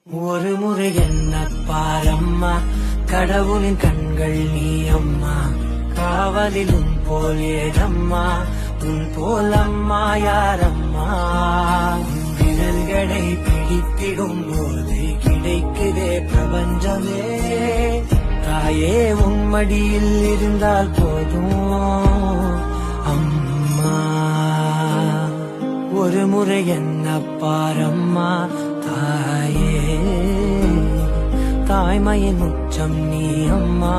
ஒரு முறை என்ன பாரம்மா, கடவுளின் கண்கள் நீ அம்மா, காவலிலும் போல் ஏதம்மா, உன் போல் அம்மா யாரம்மா. உன் விரல்களை பிடித்திடும் போது கிடைக்குதே பிரபஞ்சமே, தாயே உன் மடியில் இருந்தால் போதும் அம்மா. ஒரு முறை என்ன பாரம்மா தாயே, தாய்மையின் உச்சம் நீ அம்மா,